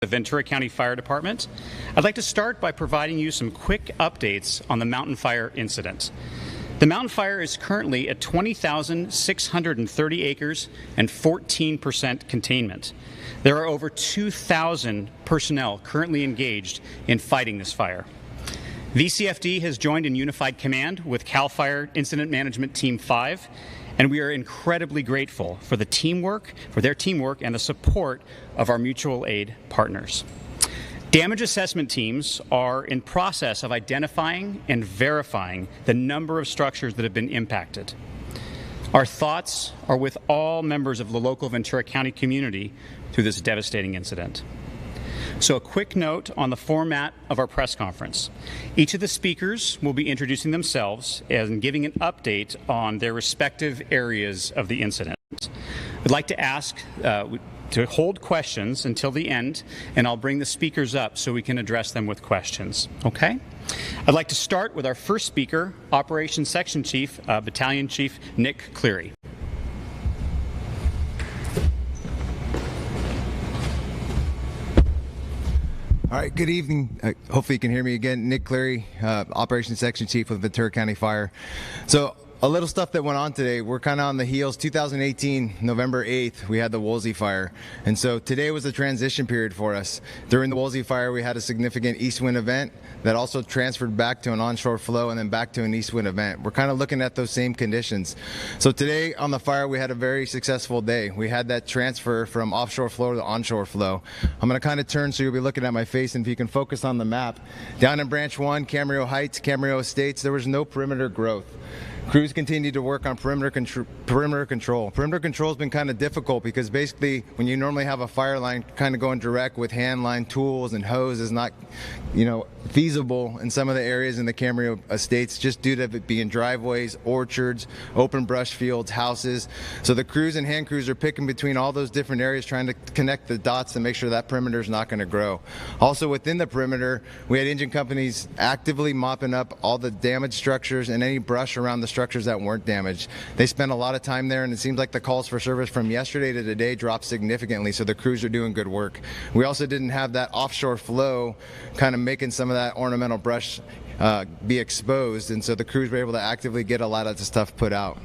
the Ventura County Fire Department. I'd like to start by providing you some quick updates on the mountain fire incident. The mountain fire is currently at 20,630 acres and 14% containment. There are over 2,000 personnel currently engaged in fighting this fire. VCFD has joined in unified command with CAL FIRE Incident Management Team 5, and we are incredibly grateful for their teamwork and the support of our mutual aid partners. Damage assessment teams are in process of identifying and verifying the number of structures that have been impacted. Our thoughts are with all members of the local Ventura County community through this devastating incident. So a quick note on the format of our press conference. Each of the speakers will be introducing themselves and giving an update on their respective areas of the incident. I'd like to ask to hold questions until the end, and I'll bring the speakers up so we can address them with questions. Okay? I'd like to start with our first speaker, Operations Section Chief, Battalion Chief Nick Cleary. All right, good evening. Hopefully you can hear me again. Nick Cleary, Operations Section Chief with Ventura County Fire. So a little stuff that went on today. We're kind of on the heels. 2018, November 8th, we had the Woolsey fire. And so today was a transition period for us. During the Woolsey fire, we had a significant east wind event that also transferred back to an onshore flow and then back to an east wind event. We're kind of looking at those same conditions. So today on the fire, we had a very successful day. We had that transfer from offshore flow to onshore flow. I'm going to kind of turn so you'll be looking at my face, and if you can focus on the map. Down in Branch 1, Camarillo Heights, Camarillo Estates, there was no perimeter growth. Crews continue to work on perimeter control. Perimeter control has been kind of difficult because basically when you normally have a fire line kind of going direct with hand line tools and hose is not, feasible in some of the areas in the Camarillo Estates just due to it being driveways, orchards, open brush fields, houses. So the crews and hand crews are picking between all those different areas trying to connect the dots to make sure that perimeter is not going to grow. Also within the perimeter, we had engine companies actively mopping up all the damaged structures and any brush around the structures that weren't damaged. They spent a lot of time there, and it seems like the calls for service from yesterday to today dropped significantly, so the crews are doing good work. We also didn't have that offshore flow kind of making some of that ornamental brush be exposed, and so the crews were able to actively get a lot of the stuff put out.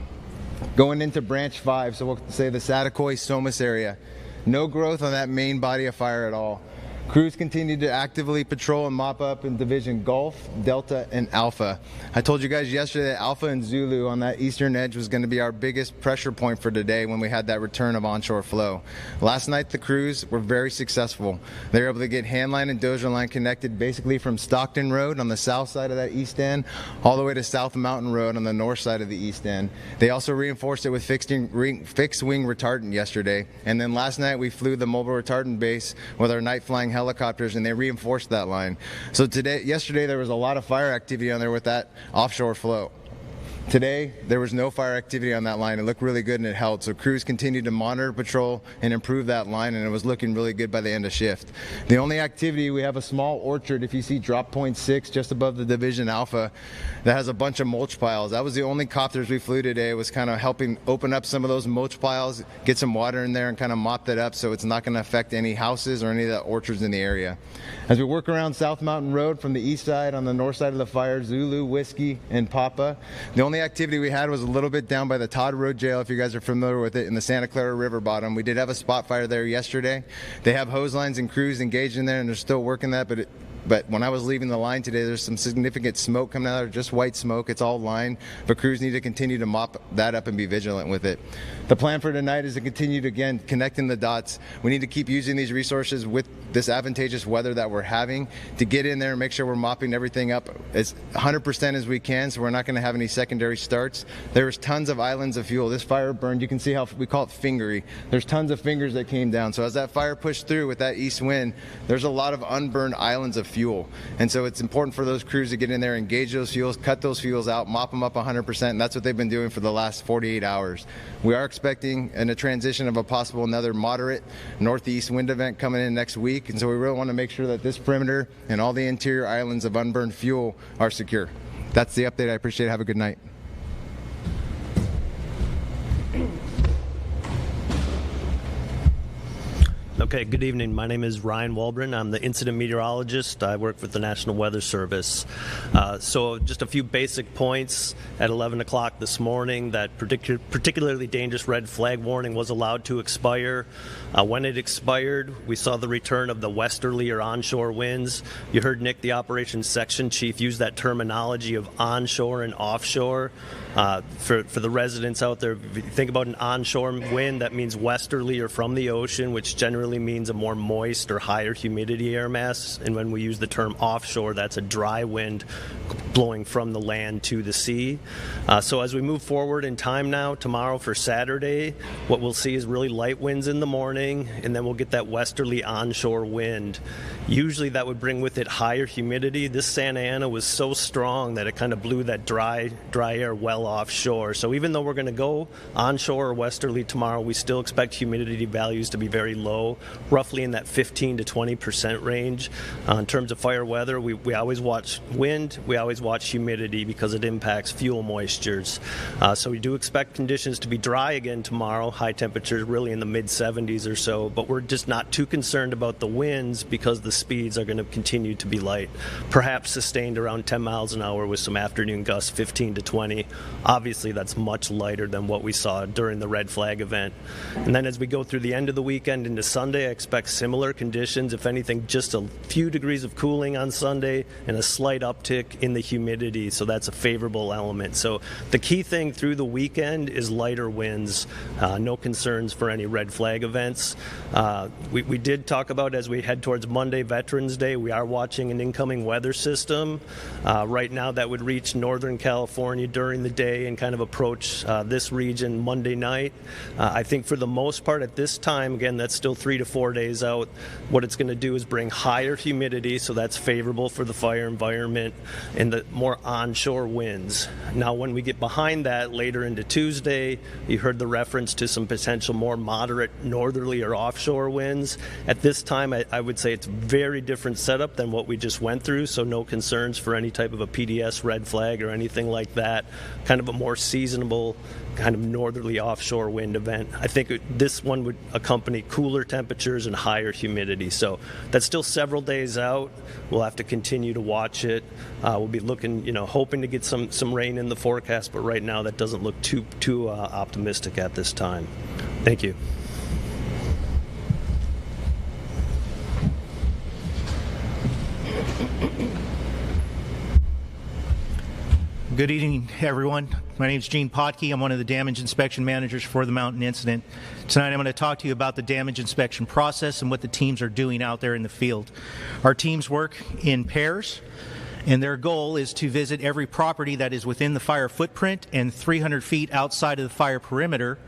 Going into Branch 5, so we'll say the Satakoy Somas area, no growth on that main body of fire at all. Crews continue to actively patrol and mop up in Division Gulf, Delta, and Alpha. I told you guys yesterday that Alpha and Zulu on that eastern edge was going to be our biggest pressure point for today when we had that return of onshore flow. Last night the crews were very successful. They were able to get handline and dozer line connected basically from Stockton Road on the south side of that east end all the way to South Mountain Road on the north side of the east end. They also reinforced it with fixed wing retardant yesterday. And then last night we flew the mobile retardant base with our night flying helicopters, and they reinforced that line. So yesterday there was a lot of fire activity on there with that offshore flow. Today, there was no fire activity on that line. It looked really good and it held. So crews continued to monitor, patrol, and improve that line, and it was looking really good by the end of shift. The only activity, we have a small orchard, if you see drop point 6 just above the Division Alpha, that has a bunch of mulch piles. That was the only copters we flew today, was kind of helping open up some of those mulch piles, get some water in there and kind of mop that up so it's not going to affect any houses or any of the orchards in the area. As we work around South Mountain Road from the east side on the north side of the fire, Zulu, Whiskey, and Papa, the only activity we had was a little bit down by the Todd Road Jail, if you guys are familiar with it, in the Santa Clara River bottom. We did have a spot fire there yesterday. They have hose lines and crews engaged in there, and they're still working that, but when I was leaving the line today, there's some significant smoke coming out of there, just white smoke. It's all line, but crews need to continue to mop that up and be vigilant with it. The plan for tonight is to continue to, again, connecting the dots. We need to keep using these resources with this advantageous weather that we're having to get in there and make sure we're mopping everything up as 100% as we can, so we're not going to have any secondary starts. There's tons of islands of fuel. This fire burned, you can see how we call it fingery. There's tons of fingers that came down. So as that fire pushed through with that east wind, there's a lot of unburned islands of fuel. And so it's important for those crews to get in there, engage those fuels, cut those fuels out, mop them up 100%, and that's what they've been doing for the last 48 hours. We are expecting a transition of a possible another moderate northeast wind event coming in next week, and so we really want to make sure that this perimeter and all the interior islands of unburned fuel are secure. That's the update. I appreciate it. Have a good night. Okay, good evening. My name is Ryan Walbrin. I'm the incident meteorologist. I work with the National Weather Service. So just a few basic points. At 11 o'clock this morning, that particularly dangerous red flag warning was allowed to expire. When it expired, we saw the return of the westerly or onshore winds. You heard Nick, the operations section chief, use that terminology of onshore and offshore. For the residents out there, if you think about an onshore wind, that means westerly or from the ocean, which generally means a more moist or higher humidity air mass. And when we use the term offshore, that's a dry wind blowing from the land to the sea. So as we move forward in time now, tomorrow for Saturday, what we'll see is really light winds in the morning, and then we'll get that westerly onshore wind. Usually that would bring with it higher humidity. This Santa Ana was so strong that it kind of blew that dry air well offshore. So even though we're going to go onshore or westerly tomorrow, we still expect humidity values to be very low, roughly in that 15 to 20% range. In terms of fire weather, we always watch wind, we always watch humidity because it impacts fuel moistures. So we do expect conditions to be dry again tomorrow, high temperatures really in the mid-70s or so, but we're just not too concerned about the winds because the speeds are going to continue to be light, perhaps sustained around 10 miles an hour with some afternoon gusts 15 to 20. Obviously that's much lighter than what we saw during the red flag event. And then as we go through the end of the weekend into Sunday, I expect similar conditions, if anything just a few degrees of cooling on Sunday and a slight uptick in the humidity, so that's a favorable element. So the key thing through the weekend is lighter winds, no concerns for any red flag events. We did talk about, as we head towards Monday, Veterans Day, we are watching an incoming weather system. Right now that would reach Northern California during the day and kind of approach this region Monday night. I think for the most part at this time, again, that's still 3 to 4 days out, what it's going to do is bring higher humidity, so that's favorable for the fire environment, and the more onshore winds. Now when we get behind that later into Tuesday, you heard the reference to some potential more moderate northerly or offshore winds. At this time, I would say it's a very different setup than what we just went through, so no concerns for any type of a PDS red flag or anything like that. Kind of a more seasonable, kind of northerly offshore wind event. I think this one would accompany cooler temperatures and higher humidity. So that's still several days out. We'll have to continue to watch it. We'll be looking, hoping to get some rain in the forecast, but right now that doesn't look too optimistic at this time. Thank you. Good evening, everyone. My name is Gene Potke. I'm one of the damage inspection managers for the mountain incident. Tonight I'm going to talk to you about the damage inspection process and what the teams are doing out there in the field. Our teams work in pairs, and their goal is to visit every property that is within the fire footprint and 300 feet outside of the fire perimeter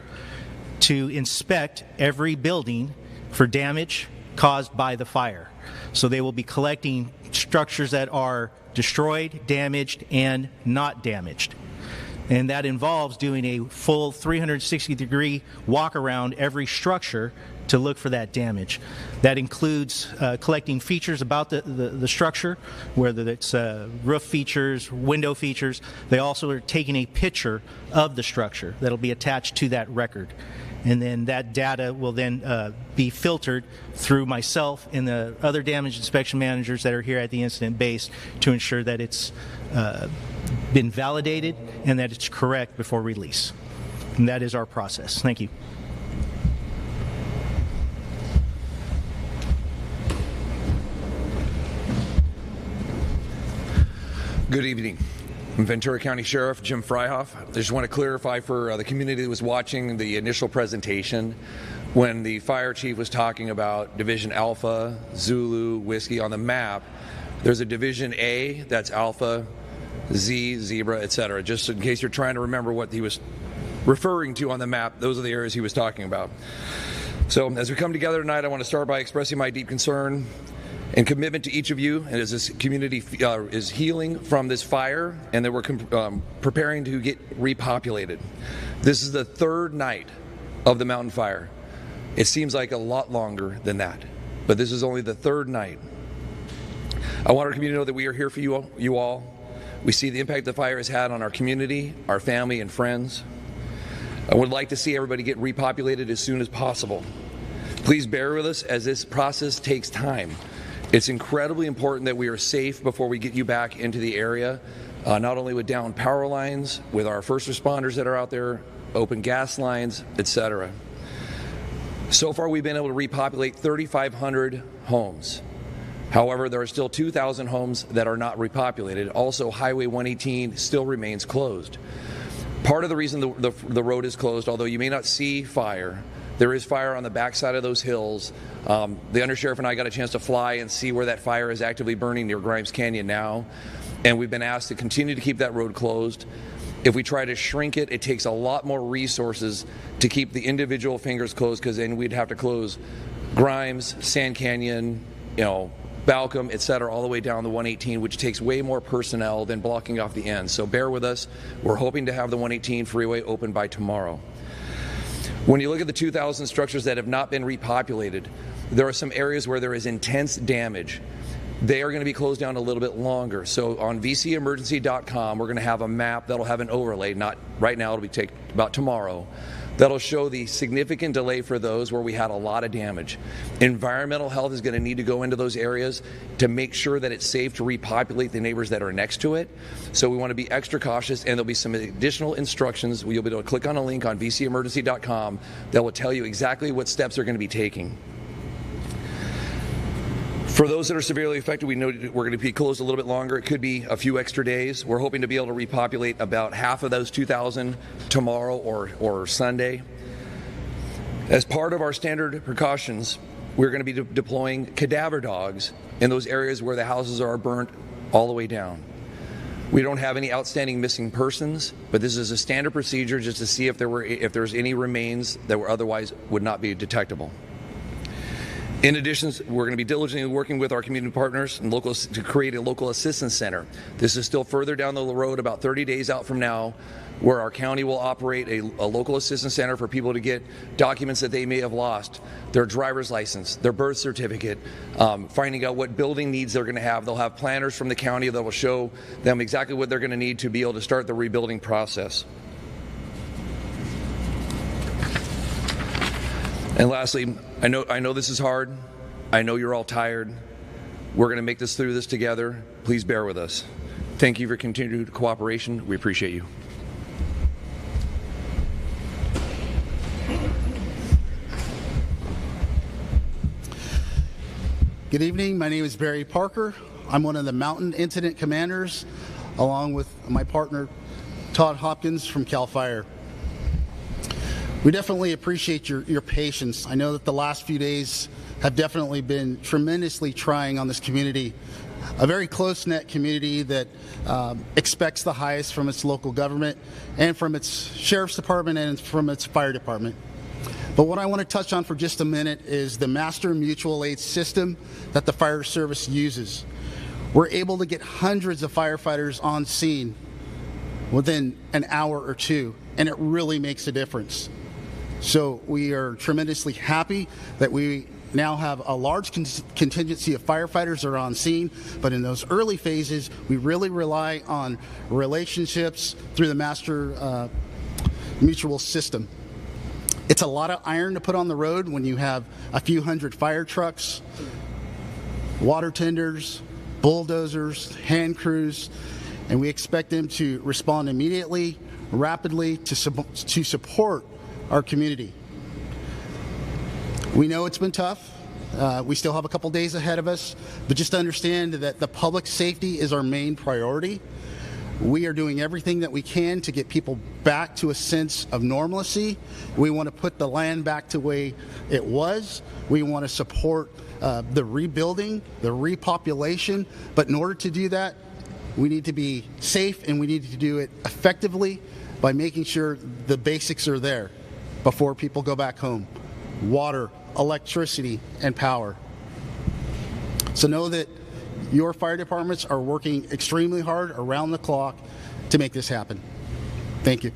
to inspect every building for damage caused by the fire. So they will be collecting structures that are destroyed, damaged, and not damaged. And that involves doing a full 360-degree walk around every structure to look for that damage. That includes collecting features about the structure, whether it's roof features, window features. They also are taking a picture of the structure that'll be attached to that record. And then that data will then be filtered through myself and the other damage inspection managers that are here at the incident base to ensure that it's been validated and that it's correct before release. And that is our process. Thank you. Good evening. I'm Ventura County Sheriff Jim Fryhoff. I just want to clarify for the community that was watching the initial presentation, when the fire chief was talking about Division Alpha, Zulu, Whiskey on the map, there's a Division A, that's Alpha, Z, Zebra, etc. Just in case you're trying to remember what he was referring to on the map, those are the areas he was talking about. So as we come together tonight, I want to start by expressing my deep concern and commitment to each of you, and as this community is healing from this fire and that we're preparing to get repopulated. This is the third night of the mountain fire. It seems like a lot longer than that, but this is only the third night. I want our community to know that we are here for you all. We see the impact the fire has had on our community, our family, and friends. I would like to see everybody get repopulated as soon as possible. Please bear with us as this process takes time. It's incredibly important that we are safe before we get you back into the area, not only with down power lines, with our first responders that are out there, open gas lines, etc. So far, we've been able to repopulate 3,500 homes. However, there are still 2,000 homes that are not repopulated. Also, Highway 118 still remains closed. Part of the reason the road is closed, although you may not see fire, there is fire on the backside of those hills. The undersheriff and I got a chance to fly and see where that fire is actively burning near Grimes Canyon now, and we've been asked to continue to keep that road closed. If we try to shrink it, it takes a lot more resources to keep the individual fingers closed, because then we'd have to close Grimes, Sand Canyon, Balcom, etc., all the way down the 118, which takes way more personnel than blocking off the end. So bear with us. We're hoping to have the 118 freeway open by tomorrow. When you look at the 2,000 structures that have not been repopulated, there are some areas where there is intense damage. They are going to be closed down a little bit longer. So on vcemergency.com, we're going to have a map that'll have an overlay. Not right now, it'll take about tomorrow. That'll show the significant delay for those where we had a lot of damage. Environmental health is going to need to go into those areas to make sure that it's safe to repopulate the neighbors that are next to it. So we want to be extra cautious, and there'll be some additional instructions. You'll be able to click on a link on vcemergency.com that will tell you exactly what steps they're going to be taking. For those that are severely affected, we know we're going to be closed a little bit longer. It could be a few extra days. We're hoping to be able to repopulate about half of those 2,000 tomorrow or Sunday. As part of our standard precautions, we're going to be deploying cadaver dogs in those areas where the houses are burnt all the way down. We don't have any outstanding missing persons, but this is a standard procedure just to see if there's any remains that were otherwise would not be detectable. In addition, we're going to be diligently working with our community partners and locals to create a local assistance center. This is still further down the road, about 30 days out from now, where our county will operate a local assistance center for people to get documents that they may have lost, their driver's license, their birth certificate, finding out what building needs they're going to have. They'll have planners from the county that will show them exactly what they're going to need to be able to start the rebuilding process. And lastly, I know this is hard. I know you're all tired. We're going to make this through this together. Please bear with us. Thank you for continued cooperation. We appreciate you. Good evening. My name is Barry Parker. I'm one of the Mountain Incident Commanders, along with my partner, Todd Hopkins from CAL FIRE. We definitely appreciate your patience. I know that the last few days have definitely been tremendously trying on this community, a very close-knit community that expects the highest from its local government and from its sheriff's department and from its fire department. But what I want to touch on for just a minute is the master mutual aid system that the fire service uses. We're able to get hundreds of firefighters on scene within an hour or two, and it really makes a difference. So we are tremendously happy that we now have a large contingency of firefighters that are on scene, but in those early phases, we really rely on relationships through the master mutual system. It's a lot of iron to put on the road when you have a few hundred fire trucks, water tenders, bulldozers, hand crews, and we expect them to respond immediately, rapidly to support our community. We know it's been tough. We still have a couple days ahead of us, but just understand that the public safety is our main priority. We are doing everything that we can to get people back to a sense of normalcy. We want to put the land back to the way it was. We want to support the rebuilding, the repopulation, but in order to do that, we need to be safe and we need to do it effectively by making sure the basics are there before people go back home: water, electricity, and power. So know that your fire departments are working extremely hard around the clock to make this happen. Thank you.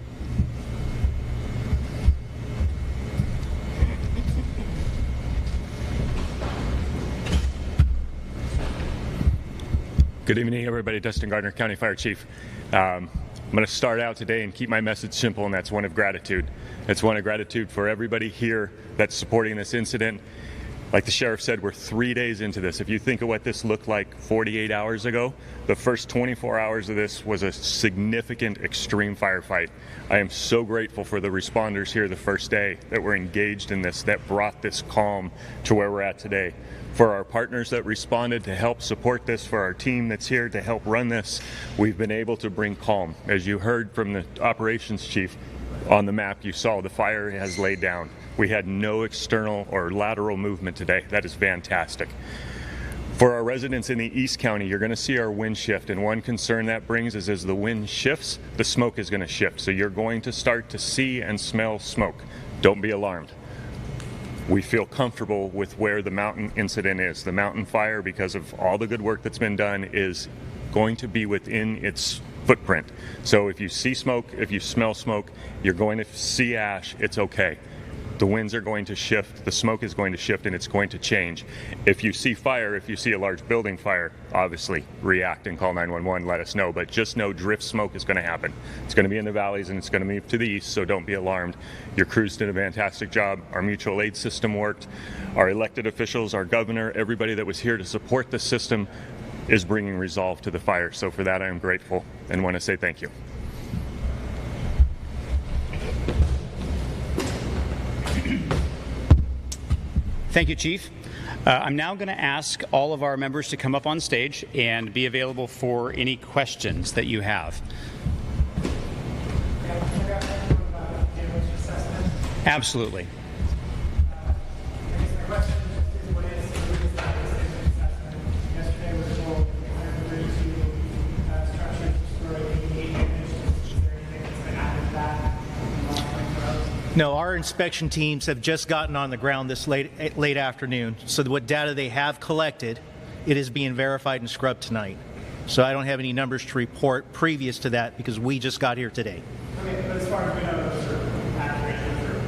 Good evening, everybody. Dustin Gardner, County Fire Chief. I'm going to start out today and keep my message simple, and that's one of gratitude. It's one of gratitude for everybody here that's supporting this incident. Like the sheriff said, we're 3 days into this. If you think of what this looked like 48 hours ago, the first 24 hours of this was a significant extreme firefight. I am so grateful for the responders here the first day that were engaged in this, that brought this calm to where we're at today. For our partners that responded to help support this, for our team that's here to help run this, we've been able to bring calm. As you heard from the operations chief, on the map you saw, the fire has laid down. We had no external or lateral movement today. That is fantastic. For our residents in the East County, you're going to see our wind shift, and one concern that brings is as the wind shifts, the smoke is going to shift. So you're going to start to see and smell smoke. Don't be alarmed. We feel comfortable with where the mountain incident is. The mountain fire, because of all the good work that's been done, is going to be within its footprint. So if you see smoke, if you smell smoke, you're going to see ash, it's okay. The winds are going to shift, the smoke is going to shift, and it's going to change. If you see fire, if you see a large building fire, obviously react and call 911, let us know. But just know drift smoke is going to happen. It's going to be in the valleys and it's going to move to the east, so don't be alarmed. Your crews did a fantastic job. Our mutual aid system worked. Our elected officials, our governor, everybody that was here to support the system is bringing resolve to the fire. So for that, I am grateful and want to say thank you. Thank you, Chief. I'm now going to ask all of our members to come up on stage and be available for any questions that you have. Absolutely. No, our inspection teams have just gotten on the ground this late afternoon. So what data they have collected, it is being verified and scrubbed tonight. So I don't have any numbers to report previous to that because we just got here today. Okay, but as far as we know, those are accurate.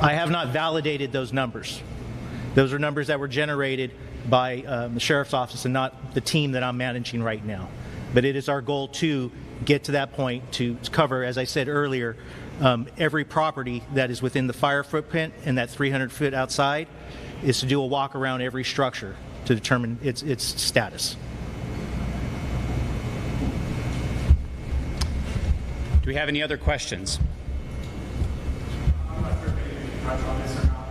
I have not validated those numbers. Those are numbers that were generated by the sheriff's office and not the team that I'm managing right now. But it is our goal to get to that point to cover, as I said earlier, every property that is within the fire footprint and that 300 foot outside is to do a walk around every structure to determine its status. Do we have any other questions? I'm not sure if you touched on this or not,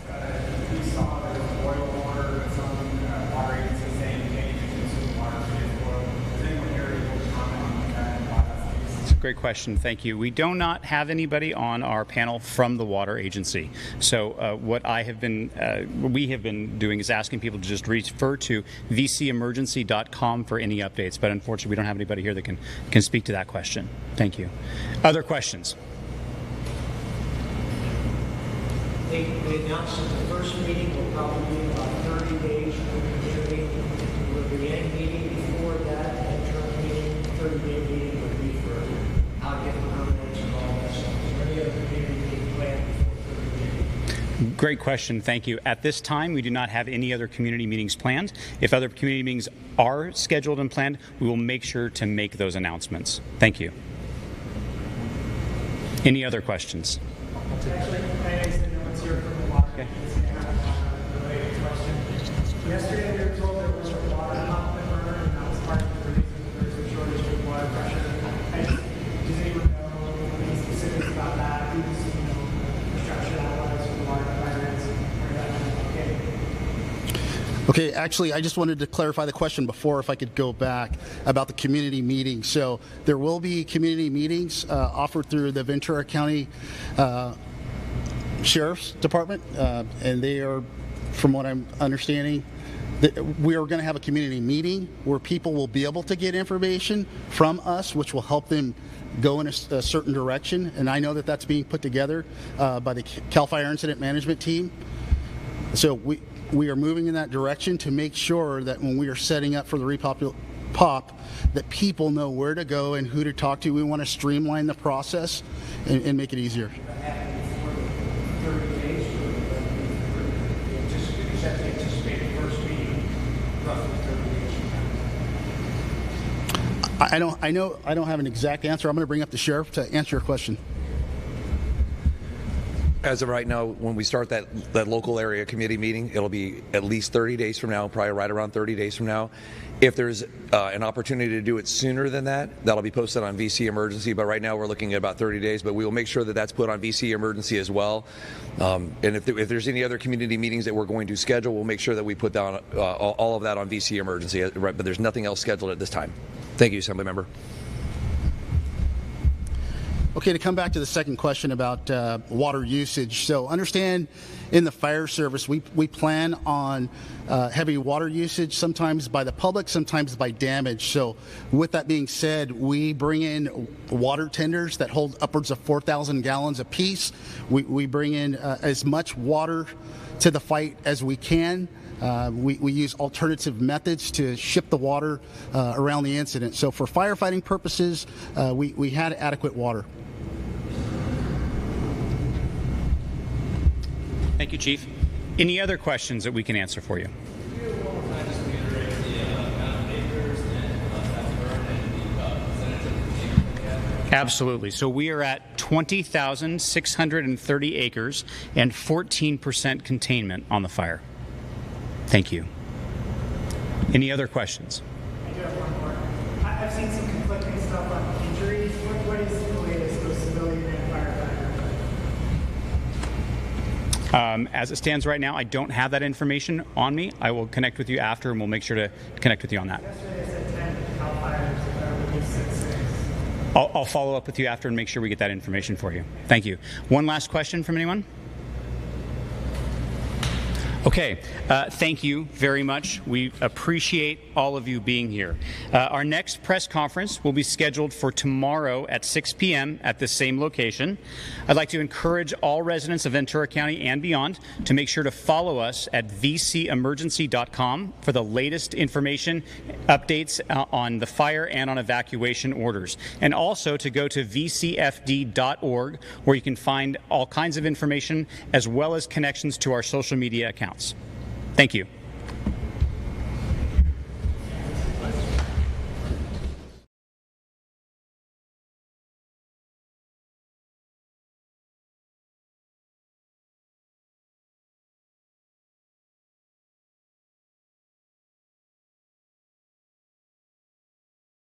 but we saw there was boil water and some water agency saying you can't even consume water to get boil. Does anyone here able to comment on that and why that's the case? It's a great question. Thank you. We do not have anybody on our panel from the water agency. So what we have been doing is asking people to just refer to vcemergency.com for any updates. But unfortunately, we don't have anybody here that can speak to that question. Thank you. Other questions? They announced that the first meeting will probably be about 30 days from the community. Will be any meeting before that, interim meeting, 30-day meeting would be for how to get permits and all that stuff. Is there any other community meeting planned before 30 days? Great question. Thank you. At this time, we do not have any other community meetings planned. If other community meetings are scheduled and planned, we will make sure to make those announcements. Thank you. Any other questions? Actually, I understand no one's here from the water agency. I have a related question. Yesterday, we were told there was a water pump that burned, and that was part of the reason there's a shortage of water pressure. Does anyone know any specifics about that? Who's, the structure that was, who the water provider is, where that okay? Okay, actually, I just wanted to clarify the question before, if I could go back, about the community meetings. So there will be community meetings offered through the Ventura County Sheriff's Department, and they are, from what I'm understanding, we are going to have a community meeting where people will be able to get information from us, which will help them go in a certain direction. And I know that that's being put together by the CAL FIRE Incident Management Team. So we are moving in that direction to make sure that when we are setting up for the POP, that people know where to go and who to talk to. We want to streamline the process and make it easier. I don't have an exact answer. I'm going to bring up the sheriff to answer your question. As of right now, when we start that local area committee meeting, it'll be at least 30 days from now, probably right around 30 days from now. If there's an opportunity to do it sooner than that, that'll be posted on VC Emergency. But right now we're looking at about 30 days. But we will make sure that that's put on VC Emergency as well. And if there's any other community meetings that we're going to schedule, we'll make sure that we put down all of that on VC Emergency. Right, but there's nothing else scheduled at this time. Thank you, Assemblymember. Okay, to come back to the second question about water usage. So understand in the fire service, we plan on heavy water usage, sometimes by the public, sometimes by damage. So with that being said, we bring in water tenders that hold upwards of 4,000 gallons apiece. We bring in as much water to the fight as we can. We use alternative methods to ship the water around the incident. So for firefighting purposes, we had adequate water. Thank you, Chief. Any other questions that we can answer for you? Absolutely. So we are at 20,630 acres and 14% containment on the fire. Thank you. Any other questions? I do have one more. I've seen some conflicting stuff on injuries. What is the latest with civilian and firefighter? As it stands right now, I don't have that information on me. I will connect with you after, and we'll make sure to connect with you on that. Yesterday they said 10 Cal Fires, we said 6. I'll follow up with you after and make sure we get that information for you. Thank you. One last question from anyone? Okay, thank you very much. We appreciate all of you being here. Our next press conference will be scheduled for tomorrow at 6 p.m. at the same location. I'd like to encourage all residents of Ventura County and beyond to make sure to follow us at vcemergency.com for the latest information, updates on the fire and on evacuation orders. And also to go to vcfd.org, where you can find all kinds of information as well as connections to our social media accounts. Thank you.